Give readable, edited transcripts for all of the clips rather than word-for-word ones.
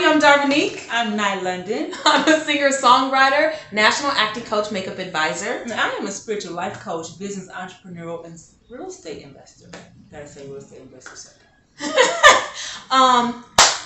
I'm Darvanique. I'm Nye London. I'm a singer-songwriter, national acting coach, makeup advisor. And I am a spiritual life coach, business entrepreneur, and real estate investor. Gotta say real estate investor second.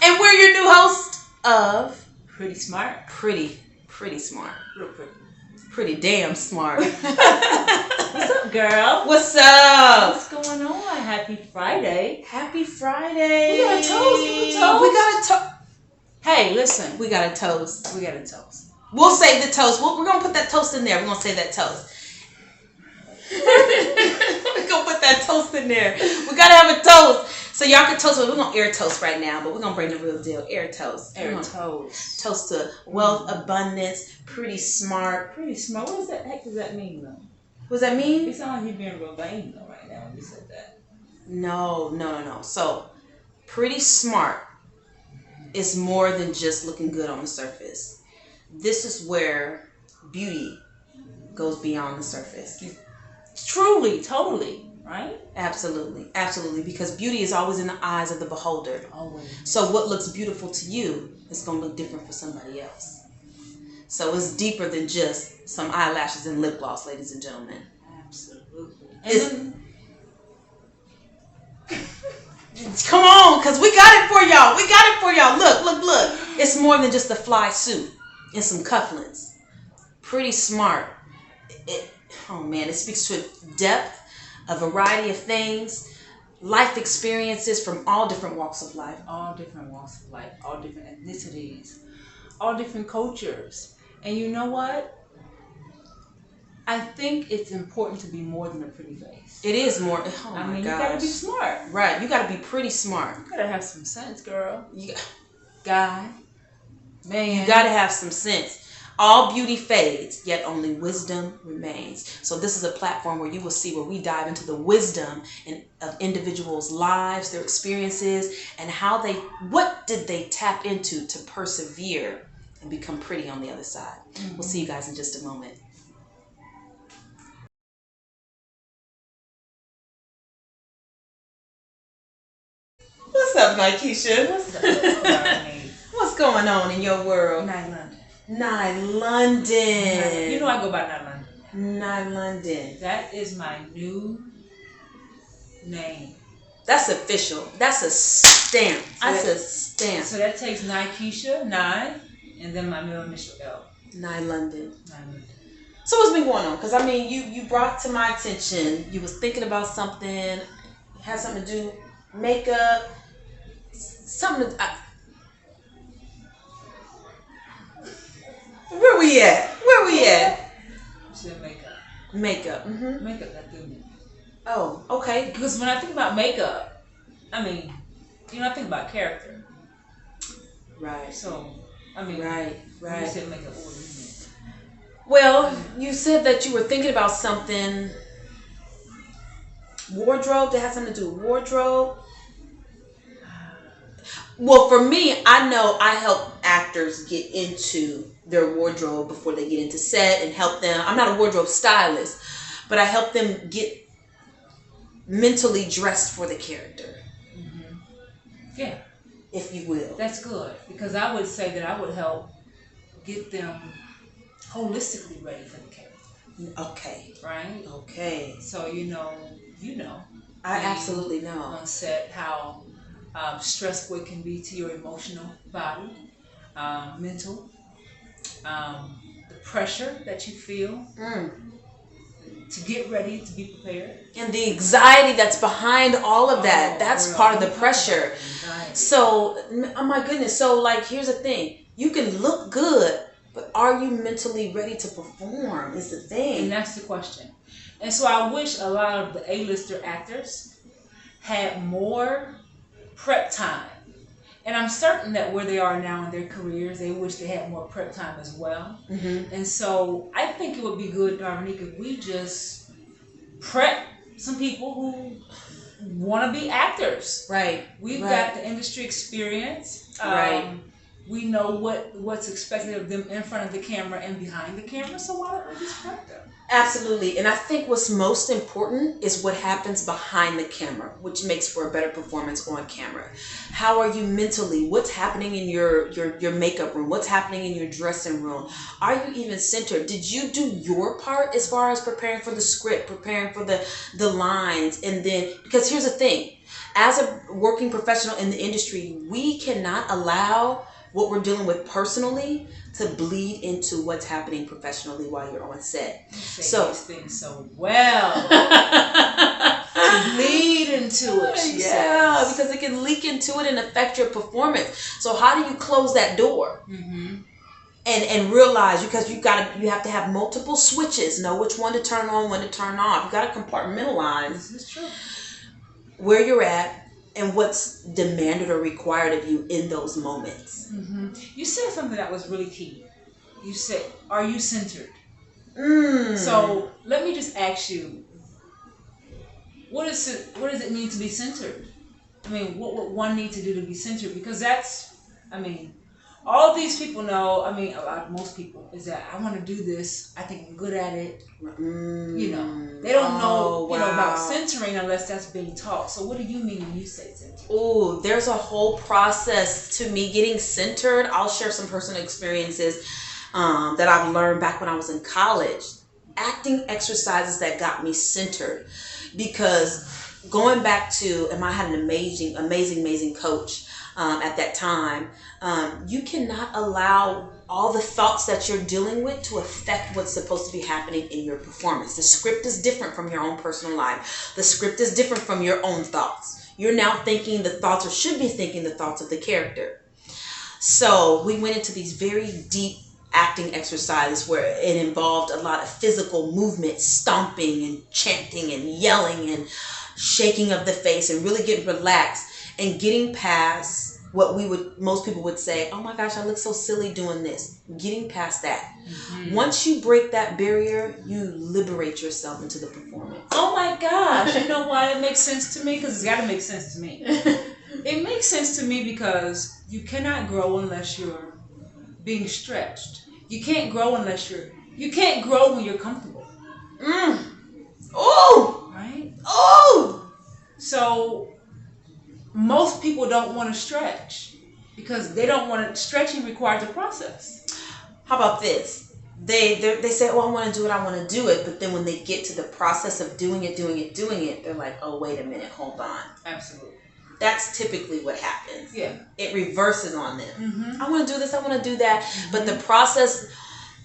And we're your new host of Pretty Smart. Pretty Smart. Real pretty. Pretty damn smart. What's up, girl? What's up? What's going on? Happy Friday. Happy Friday. We got a toast. We got a toast. Hey, listen. We got a toast. We got a toast. We'll save the toast. We're going to put that toast in there. We're going to save that toast. We're going to put that toast in there. We got to have a toast. So y'all can toast. We're going to air toast right now, but we're going to bring the real deal. Air toast. Air toast. Toast to wealth, abundance, pretty smart. Pretty smart. What the heck does that mean, though? What does that mean? It sounds like you're being real vain, though, right now when you said that. No. So, pretty smart is more than just looking good on the surface. This is where beauty goes beyond the surface. Truly, totally, right? Absolutely, because beauty is always in the eyes of the beholder. Always. So what looks beautiful to you is going to look different for somebody else. So it's deeper than just some eyelashes and lip gloss, ladies and gentlemen. Absolutely. Come on, because we got it for y'all. Look. It's more than just a fly suit and some cufflinks. Pretty smart. It speaks to depth, a variety of things, life experiences from all different walks of life. All different walks of life, all different ethnicities, all different cultures. And you know what? I think it's important to be more than a pretty face. It is more. Oh my gosh. You gotta be smart. Right. You gotta be pretty smart. You gotta have some sense, girl. Guy. Man. You gotta have some sense. All beauty fades, yet only wisdom remains. So this is a platform where you will see where we dive into the wisdom of individuals' lives, their experiences, and what did they tap into to persevere and become pretty on the other side. Mm-hmm. We'll see you guys in just a moment. What's up, Nikesha? What's up? What's going on in your world? Nye London. You know I go by Nye London. Nye London. That is my new name. That's official. That's a stamp. So that takes Nikesha, Nye, and then my middle initial L. Nye London. So what's been going on? Because you brought to my attention, you was thinking about something, had something to do, makeup, something to... Where we at? You said makeup. Makeup. Mm-hmm. Makeup, that threw me. Oh, okay. Because when I think about makeup, I think about character. Right. So, Right. When you said makeup, what do you mean? Well, you said that you were thinking about something. Wardrobe, that has something to do with wardrobe. Well, for me, I know I help actors get into their wardrobe before they get into set and help them. I'm not a wardrobe stylist, but I help them get mentally dressed for the character. Mm-hmm. Yeah. If you will. That's good. Because I would say that I would help get them holistically ready for the character. Okay. Right? Okay. So, you know. I absolutely know. On set, how stressful it can be to your emotional body, mental, the pressure that you feel to get ready, to be prepared. And the anxiety that's behind all of that. That's part of the pressure. So, oh my goodness. So, here's the thing. You can look good, but are you mentally ready to perform is the thing. And that's the question. And so I wish a lot of the A-lister actors had more prep time. And I'm certain that where they are now in their careers, they wish they had more prep time as well. Mm-hmm. And so I think it would be good, Darvanique, if we just prep some people who want to be actors. Right. We've Right. got the industry experience. Right. We know what's expected of them in front of the camera and behind the camera. So why don't we just prep them? Absolutely. And I think what's most important is what happens behind the camera, which makes for a better performance on camera. How are you mentally? What's happening in your makeup room? What's happening in your dressing room? Are you even centered? Did you do your part as far as preparing for the script, preparing for the lines? And then, because here's the thing, as a working professional in the industry, we cannot allow what we're dealing with personally to bleed into what's happening professionally while you're on set. You say these things so well. To bleed into it. Yeah, because it can leak into it and affect your performance. So how do you close that door? Mm-hmm. And realize, because you have to have multiple switches, know which one to turn on, when to turn off. You got to compartmentalize. This is true. Where you're at and what's demanded or required of you in those moments. Mm-hmm. You said something that was really key. You said, "Are you centered?" So let me just ask you, what does it mean to be centered? I mean, what would one need to do to be centered? Because all these people know, most people, is that I want to do this. I think I'm good at it. They don't know, about centering unless that's being taught. So what do you mean when you say centered? Oh, there's a whole process to me getting centered. I'll share some personal experiences that I've learned back when I was in college. Acting exercises that got me centered. Because going back to, I had an amazing coach at that time. You cannot allow all the thoughts that you're dealing with to affect what's supposed to be happening in your performance. The script is different from your own personal life. The script is different from your own thoughts. You're now thinking the thoughts, or should be thinking the thoughts of the character. So we went into these very deep acting exercises where it involved a lot of physical movement, stomping and chanting and yelling and shaking of the face, and really getting relaxed and getting past what most people would say, "Oh my gosh, I look so silly doing this." Getting past that. Mm-hmm. Once you break that barrier, you liberate yourself into the performance. Oh my gosh. You know why it makes sense to me? Because it's got to make sense to me. It makes sense to me because you cannot grow unless you're being stretched. You can't grow you can't grow when you're comfortable. Oh! Right? Oh! So most people don't want to stretch because they don't want to. Stretching requires a process. How about this? They say, "Oh, I want to do it. I want to do it." But then when they get to the process of doing it, they're like, "Oh, wait a minute, hold on." Absolutely. That's typically what happens. Yeah. It reverses on them. Mm-hmm. I want to do this. I want to do that. Mm-hmm. But the process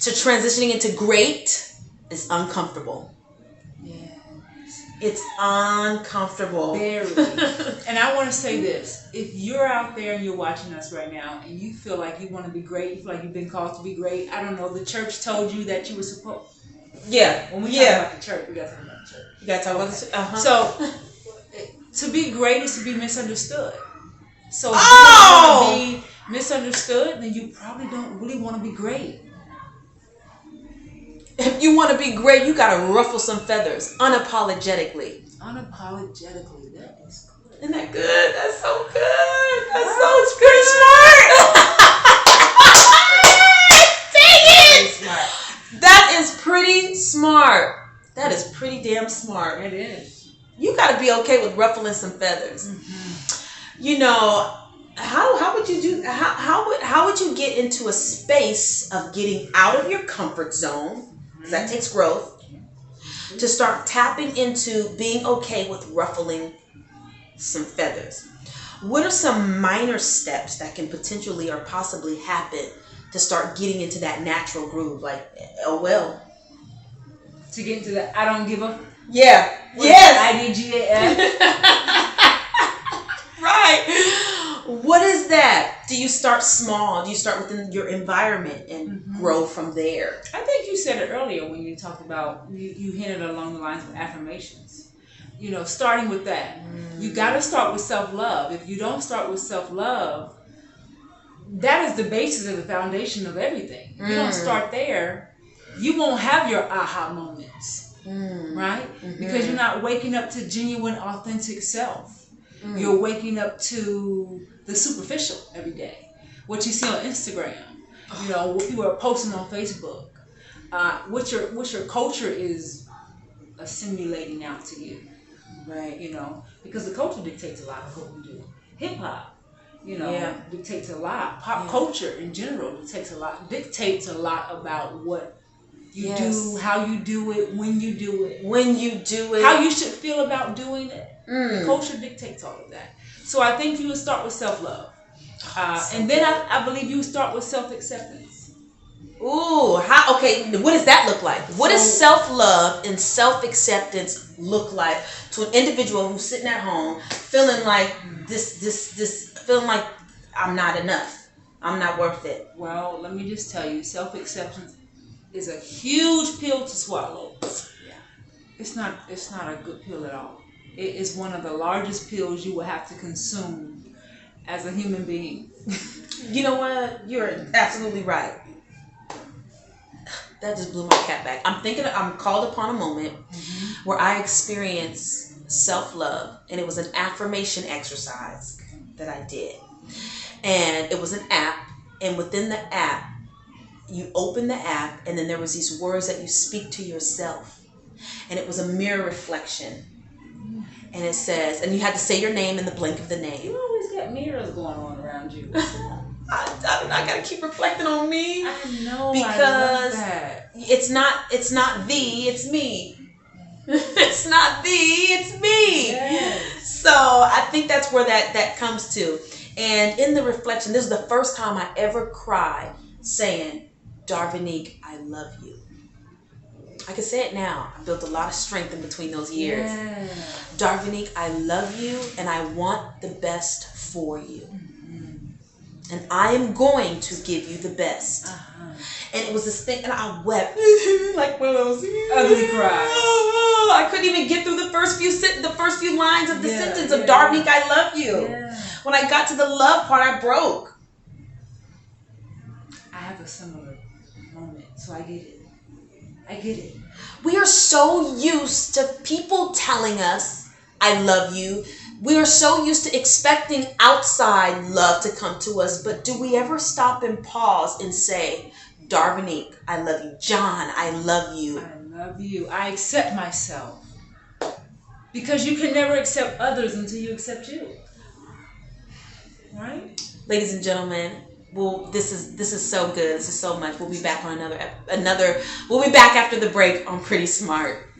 to transitioning into great is uncomfortable. It's uncomfortable. Very. And I want to say this. If you're out there and you're watching us right now and you feel like you want to be great, you feel like you've been called to be great, I don't know, the church told you that you were supposed. Yeah. When we talk about the church, we got to talk about the church. You got to talk about the church. Uh-huh. So, to be great is to be misunderstood. So if you don't want to be misunderstood, then you probably don't really want to be great. If you want to be great, you got to ruffle some feathers unapologetically. Unapologetically, that is good. Isn't that good? That's so good. That's so pretty smart. Dang it! Smart. That is pretty smart. That is pretty damn smart. It is. You got to be okay with ruffling some feathers. Mm-hmm. How would you do? How would you get into a space of getting out of your comfort zone? Because that takes growth. To start tapping into being okay with ruffling some feathers. What are some minor steps that can potentially or possibly happen to start getting into that natural groove? Like, oh well. To get into that, I don't give a. Yeah. Yes. IDGAF. Right. What is that? Do you start small? Do you start within your environment and grow from there? I think you said it earlier when you talked about, you hinted along the lines of affirmations. Starting with that. You got to start with self-love. If you don't start with self-love, that is the basis of the foundation of everything. If you don't start there, you won't have your aha moments. right? Because you're not waking up to genuine, authentic self. You're waking up to the superficial every day. What you see on Instagram, what people are posting on Facebook, what your culture is assimilating out to you, right? Because the culture dictates a lot of what we do. Hip hop, dictates a lot. Pop culture in general dictates a lot about what you do, how you do it, when you do it, how you should feel about doing it. The culture dictates all of that. So I think you would start with self-love. And then I believe you would start with self-acceptance. Ooh, okay, what does that look like? What does self-love and self-acceptance look like to an individual who's sitting at home feeling like feeling like I'm not enough, I'm not worth it? Well, let me just tell you, self-acceptance is a huge pill to swallow. Yeah. It's not a good pill at all. It is one of the largest pills you will have to consume as a human being. You know what? You're absolutely right. That just blew my cap back. I'm called upon a moment where I experienced self-love, and it was an affirmation exercise that I did. And it was an app, and within the app, you open the app, and then there was these words that you speak to yourself. And it was a mirror reflection. And it says, and you had to say your name in the blink of the name. You always got mirrors going on around you. I gotta keep reflecting on me. I know, because I love that. it's not thee, it's me. It's not thee, it's me. Yes. So I think that's where that comes to. And in the reflection, this is the first time I ever cried saying, Darvinique, I love you. I can say it now. I built a lot of strength in between those years. Yeah. Darvinique, I love you, and I want the best for you. And I am going to give you the best. And it was this thing, and I wept like one of those ugly cries. I couldn't even get through the first few lines of the sentence of Darvinique, I love you. Yeah. When I got to the love part, I broke. I have a similar moment, so I get it. We are so used to people telling us, I love you. We are so used to expecting outside love to come to us, but do we ever stop and pause and say, Darvinique, I love you. John, I love you. I love you. I accept myself. Because you can never accept others until you accept you. Right? Ladies and gentlemen, this is so good. This is so much. We'll be back on we'll be back after the break on Pretty Smart.